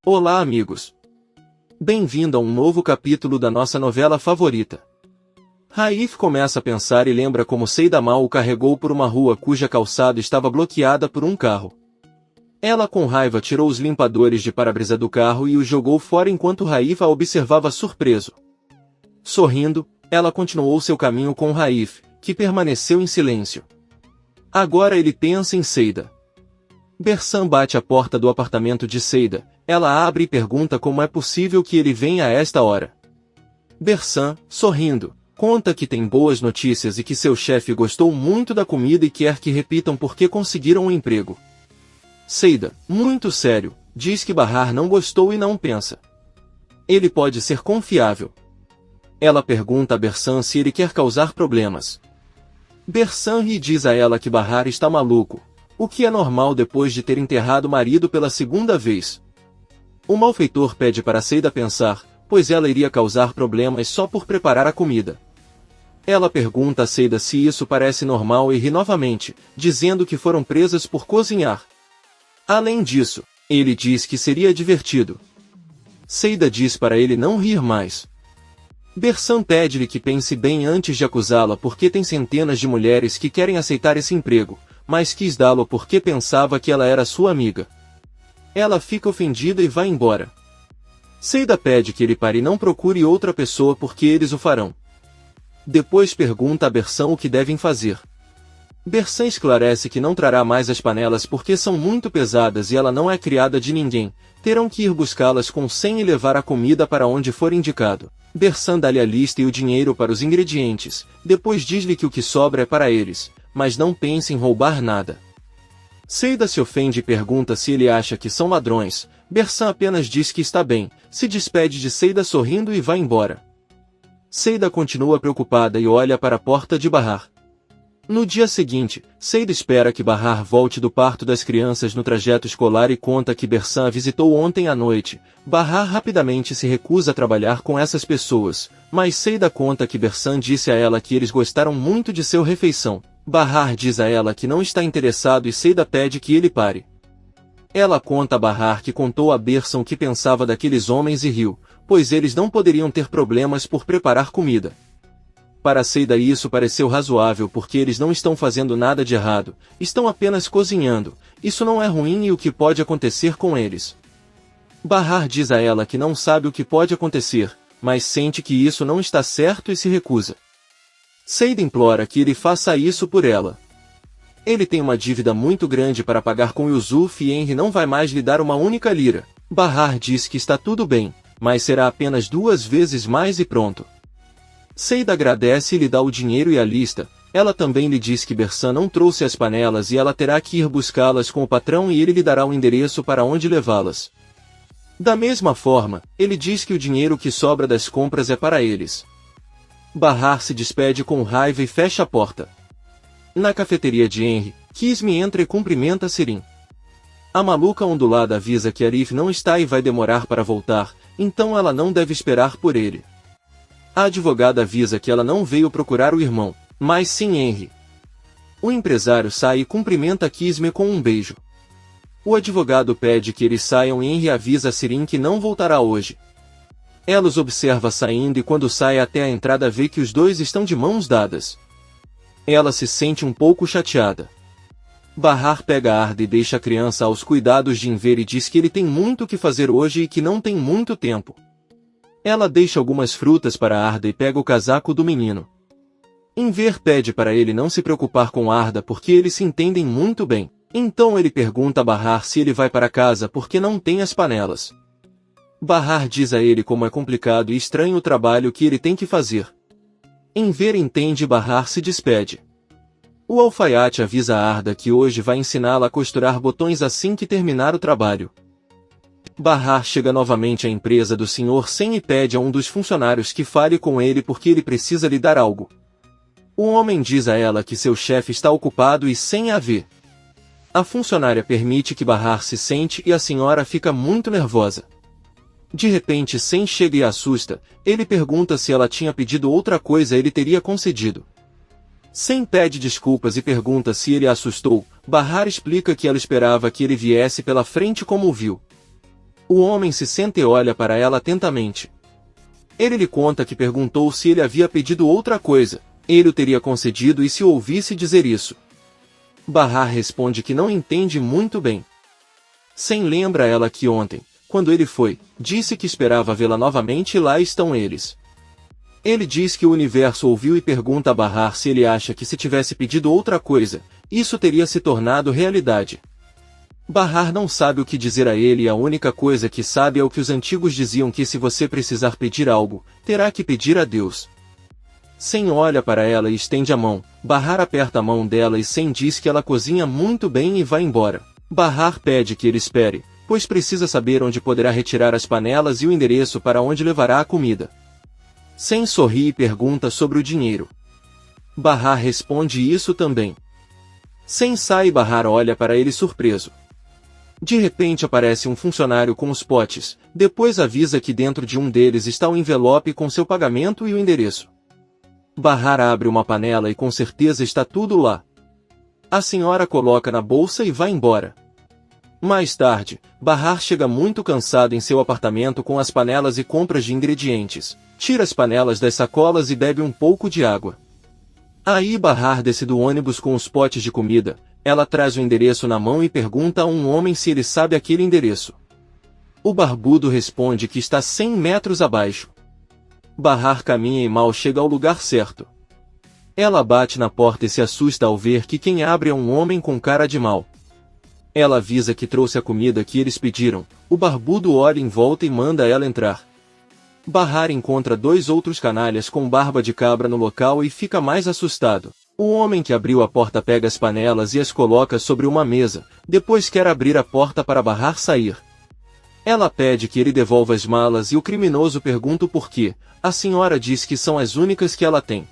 Olá, amigos! Bem-vindo a um novo capítulo da nossa novela favorita. Raif começa a pensar e lembra como Seida mal o carregou por uma rua cuja calçada estava bloqueada por um carro. Ela com raiva tirou os limpadores de para-brisa do carro e os jogou fora enquanto Raif a observava surpreso. Sorrindo, ela continuou seu caminho com Raif, que permaneceu em silêncio. Agora ele pensa em Seida. Bersan bate à porta do apartamento de Seida. Ela abre e pergunta como é possível que ele venha a esta hora. Bersan, sorrindo, conta que tem boas notícias e que seu chefe gostou muito da comida e quer que repitam porque conseguiram um emprego. Seida, muito sério, diz que Bahar não gostou e não pensa. Ele pode ser confiável. Ela pergunta a Bersan se ele quer causar problemas. Bersan ri e diz a ela que Bahar está maluco, o que é normal depois de ter enterrado o marido pela segunda vez. O malfeitor pede para Seida pensar, pois ela iria causar problemas só por preparar a comida. Ela pergunta a Seida se isso parece normal e ri novamente, dizendo que foram presas por cozinhar. Além disso, ele diz que seria divertido. Seida diz para ele não rir mais. Bersan pede-lhe que pense bem antes de acusá-la porque tem centenas de mulheres que querem aceitar esse emprego, mas quis dá-lo porque pensava que ela era sua amiga. Ela fica ofendida e vai embora. Seida pede que ele pare e não procure outra pessoa porque eles o farão. Depois pergunta a Bersan o que devem fazer. Bersan esclarece que não trará mais as panelas porque são muito pesadas e ela não é criada de ninguém, terão que ir buscá-las com 100 e levar a comida para onde for indicado. Bersan dá-lhe a lista e o dinheiro para os ingredientes, depois diz-lhe que o que sobra é para eles, mas não pense em roubar nada. Seida se ofende e pergunta se ele acha que são ladrões. Bersan apenas diz que está bem, se despede de Seida sorrindo e vai embora. Seida continua preocupada e olha para a porta de Bahar. No dia seguinte, Seida espera que Bahar volte do parto das crianças no trajeto escolar e conta que Bersan a visitou ontem à noite. Bahar rapidamente se recusa a trabalhar com essas pessoas, mas Seida conta que Bersan disse a ela que eles gostaram muito de sua refeição. Bahar diz a ela que não está interessado e Seida pede que ele pare. Ela conta a Bahar que contou a Bersan o que pensava daqueles homens e riu, pois eles não poderiam ter problemas por preparar comida. Para Seida isso pareceu razoável porque eles não estão fazendo nada de errado, estão apenas cozinhando, isso não é ruim e o que pode acontecer com eles. Bahar diz a ela que não sabe o que pode acontecer, mas sente que isso não está certo e se recusa. Seida implora que ele faça isso por ela. Ele tem uma dívida muito grande para pagar com Yusuf e Henry não vai mais lhe dar uma única lira. Bahar diz que está tudo bem, mas será apenas 2 vezes mais e pronto. Seida agradece e lhe dá o dinheiro e a lista. Ela também lhe diz que Bersan não trouxe as panelas e ela terá que ir buscá-las com o patrão e ele lhe dará o endereço para onde levá-las. Da mesma forma, ele diz que o dinheiro que sobra das compras é para eles. Bahar se despede com raiva e fecha a porta. Na cafeteria de Henry, Kisme entra e cumprimenta Serim. A maluca ondulada avisa que Arif não está e vai demorar para voltar, então ela não deve esperar por ele. A advogada avisa que ela não veio procurar o irmão, mas sim Henry. O empresário sai e cumprimenta Kisme com um beijo. O advogado pede que eles saiam e Henry avisa a Serim que não voltará hoje. Ela os observa saindo e quando sai até a entrada vê que os dois estão de mãos dadas. Ela se sente um pouco chateada. Bahar pega Arda e deixa a criança aos cuidados de Enver e diz que ele tem muito o que fazer hoje e que não tem muito tempo. Ela deixa algumas frutas para Arda e pega o casaco do menino. Enver pede para ele não se preocupar com Arda porque eles se entendem muito bem. Então ele pergunta a Bahar se ele vai para casa porque não tem as panelas. Bahar diz a ele como é complicado e estranho o trabalho que ele tem que fazer. Enver entende e Bahar se despede. O alfaiate avisa a Arda que hoje vai ensiná-la a costurar botões assim que terminar o trabalho. Bahar chega novamente à empresa do Sr. Sen e pede a um dos funcionários que fale com ele porque ele precisa lhe dar algo. O homem diz a ela que seu chefe está ocupado e sem a ver. A funcionária permite que Bahar se sente e a senhora fica muito nervosa. De repente Sen chega e a assusta, ele pergunta se ela tinha pedido outra coisa ele teria concedido. Sen pede desculpas e pergunta se ele a assustou. Bahar explica que ela esperava que ele viesse pela frente como o viu. O homem se senta e olha para ela atentamente. Ele lhe conta que perguntou se ele havia pedido outra coisa. Ele o teria concedido e se o ouvisse dizer isso. Bahar responde que não entende muito bem. Sem lembra ela que ontem, quando ele foi, disse que esperava vê-la novamente e lá estão eles. Ele diz que o universo ouviu e pergunta a Bahar se ele acha que se tivesse pedido outra coisa, isso teria se tornado realidade. Bahar não sabe o que dizer a ele e a única coisa que sabe é o que os antigos diziam que se você precisar pedir algo, terá que pedir a Deus. Sem olha para ela e estende a mão, Bahar aperta a mão dela e Sem diz que ela cozinha muito bem e vai embora. Bahar pede que ele espere, pois precisa saber onde poderá retirar as panelas e o endereço para onde levará a comida. Sem sorri e pergunta sobre o dinheiro. Bahar responde isso também. Sem sai e Bahar olha para ele surpreso. De repente aparece um funcionário com os potes, depois avisa que dentro de um deles está o envelope com seu pagamento e o endereço. Bahar abre uma panela e com certeza está tudo lá. A senhora coloca na bolsa e vai embora. Mais tarde, Bahar chega muito cansado em seu apartamento com as panelas e compras de ingredientes, tira as panelas das sacolas e bebe um pouco de água. Aí Bahar desce do ônibus com os potes de comida, ela traz o endereço na mão e pergunta a um homem se ele sabe aquele endereço. O barbudo responde que está 100 metros abaixo. Bahar caminha e mal chega ao lugar certo. Ela bate na porta e se assusta ao ver que quem abre é um homem com cara de mal. Ela avisa que trouxe a comida que eles pediram, o barbudo olha em volta e manda ela entrar. Bahar encontra 2 outros canalhas com barba de cabra no local e fica mais assustado. O homem que abriu a porta pega as panelas e as coloca sobre uma mesa, depois quer abrir a porta para Bahar sair. Ela pede que ele devolva as malas e o criminoso pergunta o porquê. A senhora diz que são as únicas que ela tem.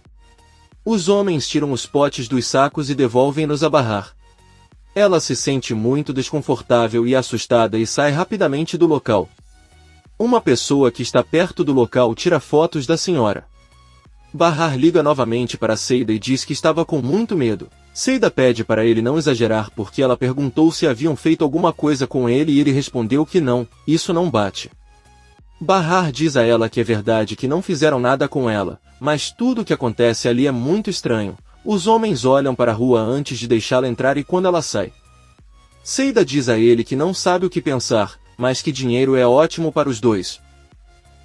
Os homens tiram os potes dos sacos e devolvem-nos a Bahar. Ela se sente muito desconfortável e assustada e sai rapidamente do local. Uma pessoa que está perto do local tira fotos da senhora. Bahar liga novamente para Seida e diz que estava com muito medo. Seida pede para ele não exagerar porque ela perguntou se haviam feito alguma coisa com ele e ele respondeu que não, isso não bate. Bahar diz a ela que é verdade que não fizeram nada com ela, mas tudo o que acontece ali é muito estranho. Os homens olham para a rua antes de deixá-la entrar e quando ela sai. Seida diz a ele que não sabe o que pensar, mas que dinheiro é ótimo para os dois.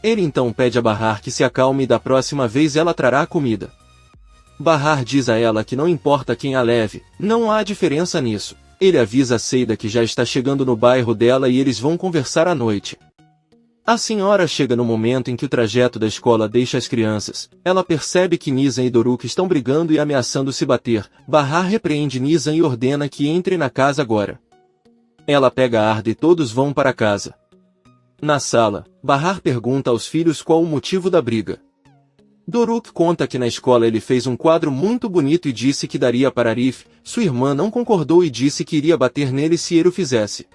Ele então pede a Bahar que se acalme e da próxima vez ela trará a comida. Bahar diz a ela que não importa quem a leve, não há diferença nisso. Ele avisa a Seida que já está chegando no bairro dela e eles vão conversar à noite. A senhora chega no momento em que o trajeto da escola deixa as crianças. Ela percebe que Nizam e Doruk estão brigando e ameaçando se bater. Bahar repreende Nizam e ordena que entre na casa agora. Ela pega a Arda e todos vão para casa. Na sala, Bahar pergunta aos filhos qual o motivo da briga. Doruk conta que na escola ele fez um quadro muito bonito e disse que daria para Arif. Sua irmã não concordou e disse que iria bater nele se ele o fizesse.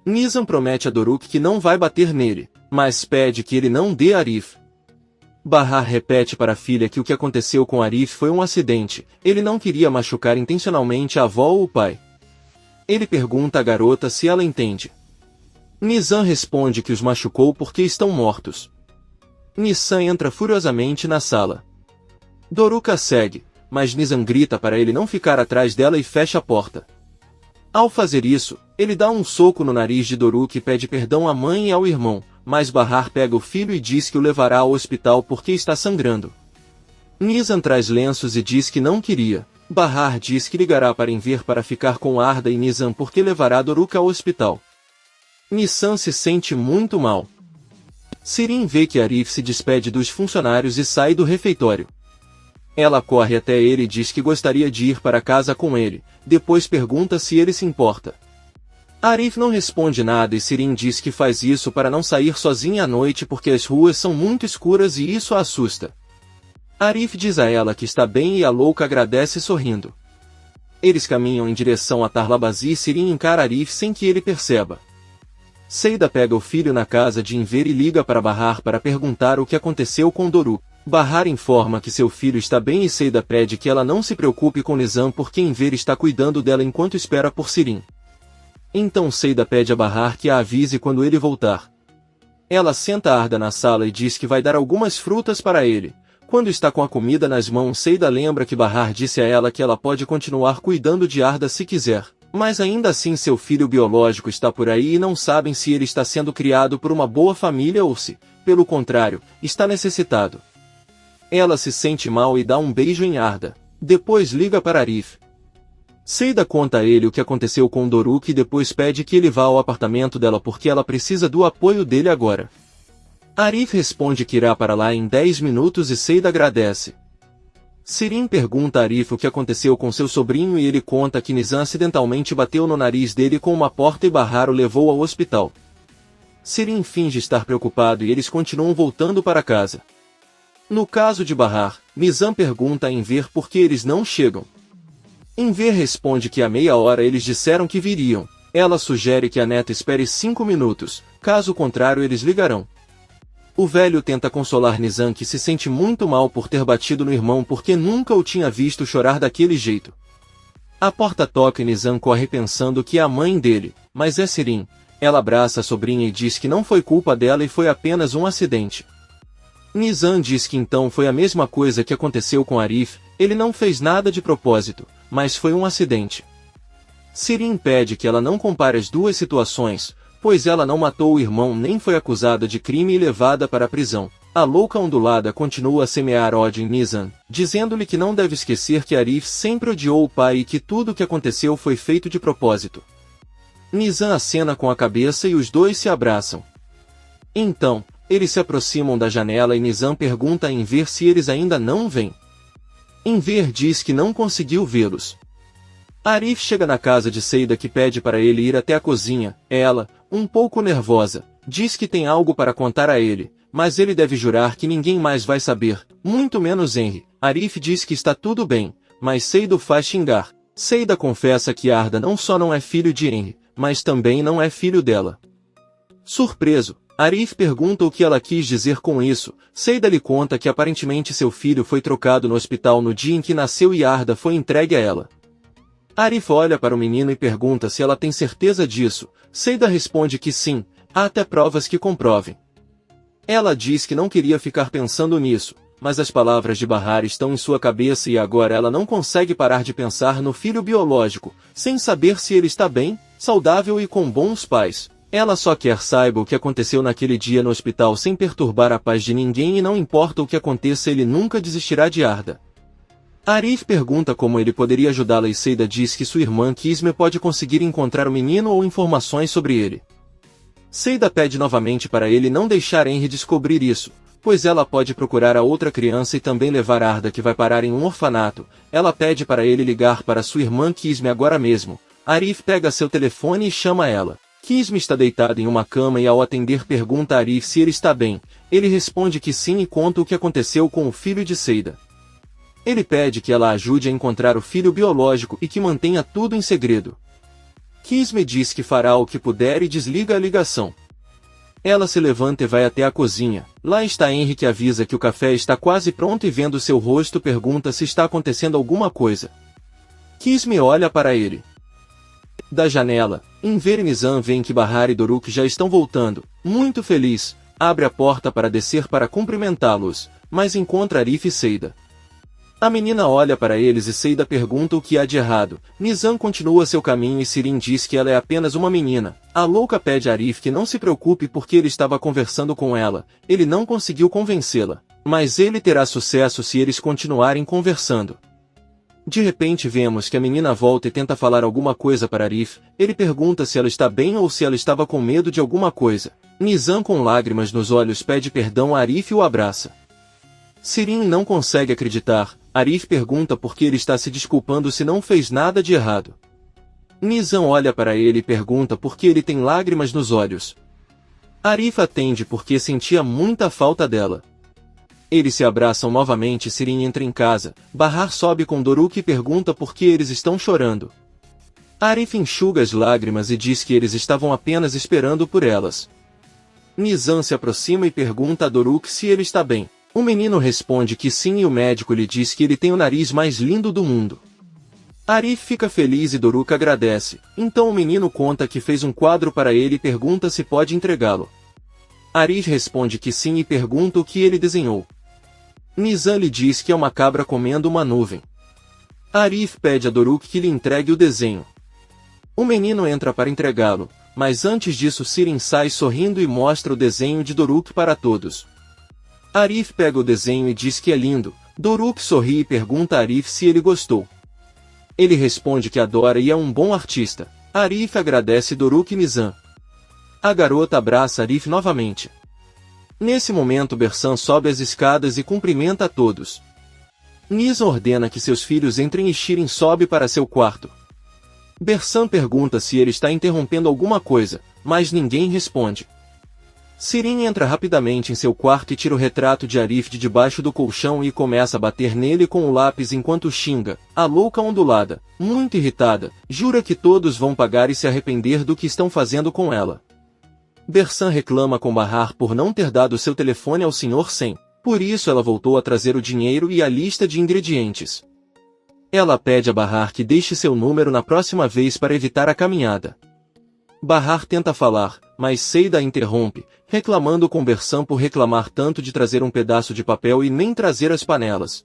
Nizam promete a Doruk que não vai bater nele, mas pede que ele não dê a Arif. Bahar repete para a filha que o que aconteceu com Arif foi um acidente, ele não queria machucar intencionalmente a avó ou o pai. Ele pergunta à garota se ela entende. Nizam responde que os machucou porque estão mortos. Nizam entra furiosamente na sala. Doruk a segue, mas Nizam grita para ele não ficar atrás dela e fecha a porta. Ao fazer isso, ele dá um soco no nariz de Doruk e pede perdão à mãe e ao irmão, mas Bahar pega o filho e diz que o levará ao hospital porque está sangrando. Nizam traz lenços e diz que não queria. Bahar diz que ligará para Enver para ficar com Arda e Nizam porque levará Doruk ao hospital. Nizam se sente muito mal. Sirin vê que Arif se despede dos funcionários e sai do refeitório. Ela corre até ele e diz que gostaria de ir para casa com ele, depois pergunta se ele se importa. Arif não responde nada e Sirin diz que faz isso para não sair sozinha à noite porque as ruas são muito escuras e isso a assusta. Arif diz a ela que está bem e a louca agradece sorrindo. Eles caminham em direção a Tarlabazi e Sirin encara Arif sem que ele perceba. Seida pega o filho na casa de Enver e liga para Bahar para perguntar o que aconteceu com Doruk. Bahar informa que seu filho está bem e Seida pede que ela não se preocupe com Nizam porque Enver está cuidando dela enquanto espera por Sirin. Então Seida pede a Bahar que a avise quando ele voltar. Ela senta Arda na sala e diz que vai dar algumas frutas para ele. Quando está com a comida nas mãos, Seida lembra que Bahar disse a ela que ela pode continuar cuidando de Arda se quiser. Mas ainda assim seu filho biológico está por aí e não sabem se ele está sendo criado por uma boa família ou se, pelo contrário, está necessitado. Ela se sente mal e dá um beijo em Arda. Depois liga para Arif. Seida conta a ele o que aconteceu com Doruk e depois pede que ele vá ao apartamento dela porque ela precisa do apoio dele agora. Arif responde que irá para lá em 10 minutos e Seida agradece. Sirin pergunta a Arif o que aconteceu com seu sobrinho e ele conta que Nizam acidentalmente bateu no nariz dele com uma porta e Bahar o levou ao hospital. Sirin finge estar preocupado e eles continuam voltando para casa. No caso de Bahar, Nizam pergunta a Enver por que eles não chegam. Enver responde que há meia hora eles disseram que viriam. Ela sugere que a neta espere 5 minutos, caso contrário eles ligarão. O velho tenta consolar Nizam que se sente muito mal por ter batido no irmão porque nunca o tinha visto chorar daquele jeito. A porta toca e Nizam corre pensando que é a mãe dele, mas é Sirin. Ela abraça a sobrinha e diz que não foi culpa dela e foi apenas um acidente. Nizam diz que então foi a mesma coisa que aconteceu com Arif, ele não fez nada de propósito, mas foi um acidente. Sirin pede que ela não compare as duas situações, pois ela não matou o irmão nem foi acusada de crime e levada para a prisão. A louca ondulada continua a semear ódio em Nizam, dizendo-lhe que não deve esquecer que Arif sempre odiou o pai e que tudo o que aconteceu foi feito de propósito. Nizam acena com a cabeça e os dois se abraçam. Então, eles se aproximam da janela e Nizam pergunta a Enver se eles ainda não vêm. Enver diz que não conseguiu vê-los. Arif chega na casa de Seida que pede para ele ir até a cozinha. Ela, um pouco nervosa, diz que tem algo para contar a ele, mas ele deve jurar que ninguém mais vai saber, muito menos Henry. Arif diz que está tudo bem, mas Seida o faz xingar. Seida confessa que Arda não só não é filho de Henry, mas também não é filho dela. Surpreso, Arif pergunta o que ela quis dizer com isso. Seida lhe conta que aparentemente seu filho foi trocado no hospital no dia em que nasceu e Arda foi entregue a ela. Arif olha para o menino e pergunta se ela tem certeza disso. Seida responde que sim, há até provas que comprovem. Ela diz que não queria ficar pensando nisso, mas as palavras de Bahar estão em sua cabeça e agora ela não consegue parar de pensar no filho biológico, sem saber se ele está bem, saudável e com bons pais. Ela só quer saiba o que aconteceu naquele dia no hospital sem perturbar a paz de ninguém e não importa o que aconteça ele nunca desistirá de Arda. Arif pergunta como ele poderia ajudá-la e Seida diz que sua irmã Kisme pode conseguir encontrar o menino ou informações sobre ele. Seida pede novamente para ele não deixar Henry descobrir isso, pois ela pode procurar a outra criança e também levar Arda que vai parar em um orfanato. Ela pede para ele ligar para sua irmã Kisme agora mesmo. Arif pega seu telefone e chama ela. Kisme está deitado em uma cama e ao atender pergunta a Arif se ele está bem. Ele responde que sim e conta o que aconteceu com o filho de Seida. Ele pede que ela ajude a encontrar o filho biológico e que mantenha tudo em segredo. Kisme diz que fará o que puder e desliga a ligação. Ela se levanta e vai até a cozinha. Lá está Henry que avisa que o café está quase pronto e vendo seu rosto pergunta se está acontecendo alguma coisa. Kisme olha para ele. Da janela, Enver e Nizam veem que Bahar e Doruk já estão voltando. Muito feliz, abre a porta para descer para cumprimentá-los, mas encontra Arif e Seida. A menina olha para eles e Seida pergunta o que há de errado. Nizam continua seu caminho e Sirin diz que ela é apenas uma menina. A louca pede a Arif que não se preocupe porque ele estava conversando com ela. Ele não conseguiu convencê-la, mas ele terá sucesso se eles continuarem conversando. De repente vemos que a menina volta e tenta falar alguma coisa para Arif. Ele pergunta se ela está bem ou se ela estava com medo de alguma coisa. Nizam com lágrimas nos olhos pede perdão a Arif e o abraça. Sirin não consegue acreditar. Arif pergunta por que ele está se desculpando se não fez nada de errado. Nizam olha para ele e pergunta por que ele tem lágrimas nos olhos. Arif atende porque sentia muita falta dela. Eles se abraçam novamente e Sirin entra em casa. Bahar sobe com Doruk e pergunta por que eles estão chorando. Arif enxuga as lágrimas e diz que eles estavam apenas esperando por elas. Nizam se aproxima e pergunta a Doruk se ele está bem. O menino responde que sim e o médico lhe diz que ele tem o nariz mais lindo do mundo. Arif fica feliz e Doruk agradece. Então o menino conta que fez um quadro para ele e pergunta se pode entregá-lo. Arif responde que sim e pergunta o que ele desenhou. Nizam lhe diz que é uma cabra comendo uma nuvem. Arif pede a Doruk que lhe entregue o desenho. O menino entra para entregá-lo, mas antes disso Sirin sai sorrindo e mostra o desenho de Doruk para todos. Arif pega o desenho e diz que é lindo. Doruk sorri e pergunta a Arif se ele gostou. Ele responde que adora e é um bom artista. Arif agradece Doruk e Nizam. A garota abraça Arif novamente. Nesse momento Bersan sobe as escadas e cumprimenta a todos. Nizam ordena que seus filhos entrem e Shirin sobe para seu quarto. Bersan pergunta se ele está interrompendo alguma coisa, mas ninguém responde. Sirin entra rapidamente em seu quarto e tira o retrato de Arif de debaixo do colchão e começa a bater nele com o lápis enquanto xinga, a louca ondulada, muito irritada, jura que todos vão pagar e se arrepender do que estão fazendo com ela. Bersan reclama com Bahar por não ter dado seu telefone ao Sr. Sen, por isso ela voltou a trazer o dinheiro e a lista de ingredientes. Ela pede a Bahar que deixe seu número na próxima vez para evitar a caminhada. Bahar tenta falar, mas Seida a interrompe, reclamando com Bersan por reclamar tanto de trazer um pedaço de papel e nem trazer as panelas.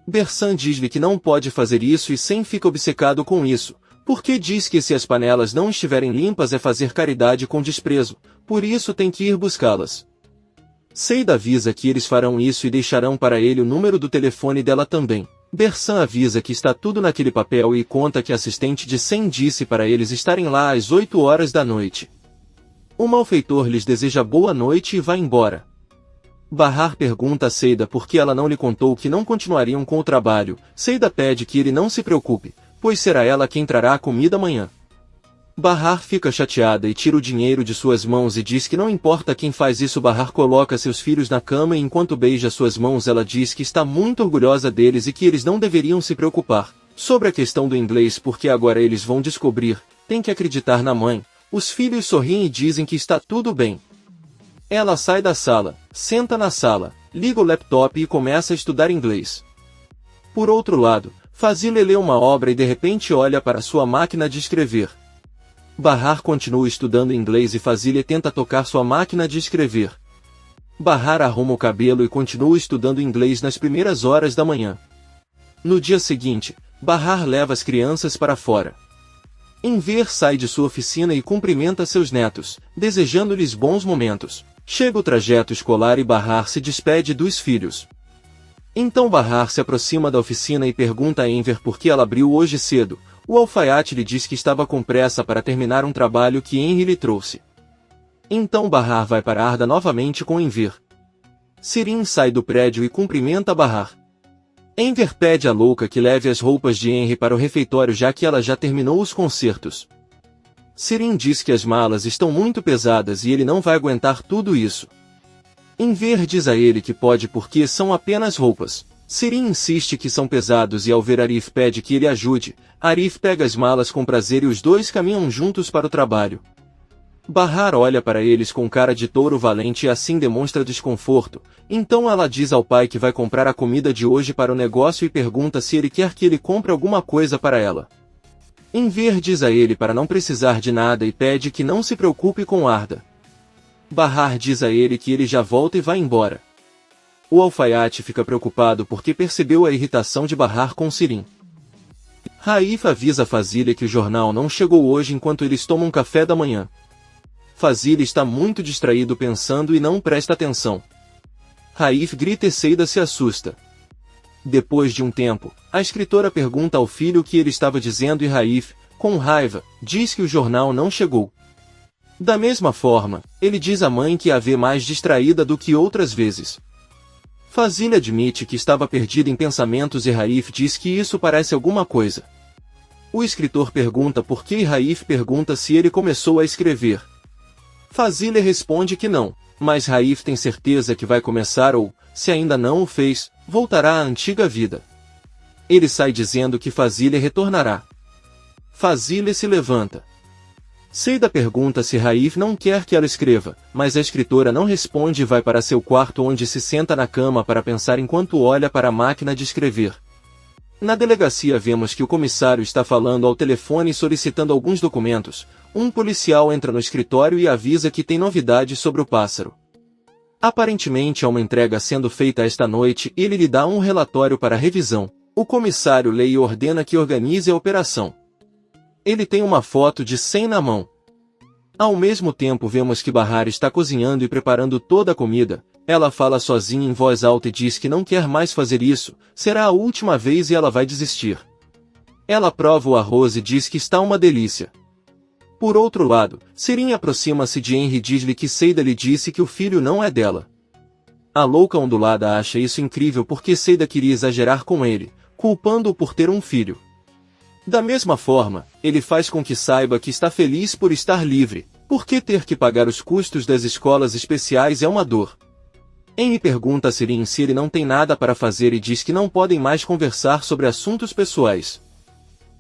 Bersan diz-lhe que não pode fazer isso e Sen fica obcecado com isso, porque diz que se as panelas não estiverem limpas é fazer caridade com desprezo, por isso tem que ir buscá-las. Seida avisa que eles farão isso e deixarão para ele o número do telefone dela também. Bersan avisa que está tudo naquele papel e conta que a assistente de Sen disse para eles estarem lá às 8 horas da noite. O malfeitor lhes deseja boa noite e vai embora. Bahar pergunta a Seida por que ela não lhe contou que não continuariam com o trabalho. Seida pede que ele não se preocupe, pois será ela quem trará a comida amanhã. Bahar fica chateada e tira o dinheiro de suas mãos e diz que não importa quem faz isso. Bahar coloca seus filhos na cama e enquanto beija suas mãos ela diz que está muito orgulhosa deles e que eles não deveriam se preocupar sobre a questão do inglês porque agora eles vão descobrir, tem que acreditar na mãe. Os filhos sorriem e dizem que está tudo bem. Ela sai da sala, senta na sala, liga o laptop e começa a estudar inglês. Por outro lado, Fazile lê uma obra e de repente olha para sua máquina de escrever. Bahar continua estudando inglês e Fazile tenta tocar sua máquina de escrever. Bahar arruma o cabelo e continua estudando inglês nas primeiras horas da manhã. No dia seguinte, Bahar leva as crianças para fora. Enver sai de sua oficina e cumprimenta seus netos, desejando-lhes bons momentos. Chega o trajeto escolar e Bahar se despede dos filhos. Então Bahar se aproxima da oficina e pergunta a Enver por que ela abriu hoje cedo. O alfaiate lhe diz que estava com pressa para terminar um trabalho que Henry lhe trouxe. Então Bahar vai para Arda novamente com Enver. Sirin sai do prédio e cumprimenta Bahar. Enver pede à louca que leve as roupas de Henry para o refeitório já que ela já terminou os concertos. Sirin diz que as malas estão muito pesadas e ele não vai aguentar tudo isso. Enver diz a ele que pode porque são apenas roupas. Sirin insiste que são pesados e ao ver Arif pede que ele ajude. Arif pega as malas com prazer e os dois caminham juntos para o trabalho. Bahar olha para eles com cara de touro valente e assim demonstra desconforto. Então ela diz ao pai que vai comprar a comida de hoje para o negócio e pergunta se ele quer que ele compre alguma coisa para ela. Enver diz a ele para não precisar de nada e pede que não se preocupe com Arda. Bahar diz a ele que ele já volta e vai embora. O alfaiate fica preocupado porque percebeu a irritação de Bahar com Sirin. Raif avisa Fazile que o jornal não chegou hoje enquanto eles tomam café da manhã. Fazile está muito distraído pensando e não presta atenção. Raif grita e Seida se assusta. Depois de um tempo, a escritora pergunta ao filho o que ele estava dizendo e Raif, com raiva, diz que o jornal não chegou. Da mesma forma, ele diz à mãe que a vê mais distraída do que outras vezes. Fazile admite que estava perdida em pensamentos e Raif diz que isso parece alguma coisa. O escritor pergunta por que e Raif pergunta se ele começou a escrever. Fazile responde que não, mas Raif tem certeza que vai começar ou, se ainda não o fez, voltará à antiga vida. Ele sai dizendo que Fazile retornará. Fazile se levanta. Seida pergunta se Raif não quer que ela escreva, mas a escritora não responde e vai para seu quarto onde se senta na cama para pensar enquanto olha para a máquina de escrever. Na delegacia vemos que o comissário está falando ao telefone solicitando alguns documentos. Um policial entra no escritório e avisa que tem novidades sobre o pássaro. Aparentemente há uma entrega sendo feita esta noite e ele lhe dá um relatório para revisão. O comissário lê e ordena que organize a operação. Ele tem uma foto de 100 na mão. Ao mesmo tempo vemos que Bahar está cozinhando e preparando toda a comida. Ela fala sozinha em voz alta e diz que não quer mais fazer isso, será a última vez e ela vai desistir. Ela prova o arroz e diz que está uma delícia. Por outro lado, Sirin aproxima-se de Henry e diz-lhe que Seida lhe disse que o filho não é dela. A louca ondulada acha isso incrível porque Seida queria exagerar com ele, culpando-o por ter um filho. Da mesma forma, ele faz com que saiba que está feliz por estar livre, porque ter que pagar os custos das escolas especiais é uma dor. Henry pergunta a Sirin se ele não tem nada para fazer e diz que não podem mais conversar sobre assuntos pessoais.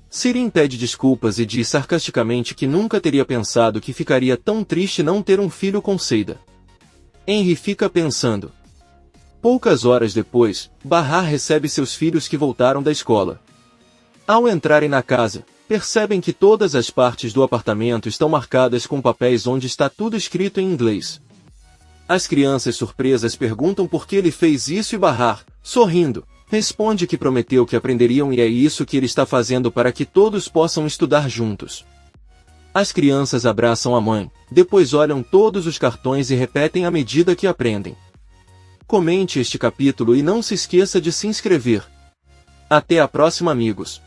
Sirin pede desculpas e diz sarcasticamente que nunca teria pensado que ficaria tão triste não ter um filho com Seida. Henry fica pensando. Poucas horas depois, Bahar recebe seus filhos que voltaram da escola. Ao entrarem na casa, percebem que todas as partes do apartamento estão marcadas com papéis onde está tudo escrito em inglês. As crianças surpresas perguntam por que ele fez isso e Bahar, sorrindo, responde que prometeu que aprenderiam e é isso que ele está fazendo para que todos possam estudar juntos. As crianças abraçam a mãe, depois olham todos os cartões e repetem à medida que aprendem. Comente este capítulo e não se esqueça de se inscrever. Até a próxima, amigos!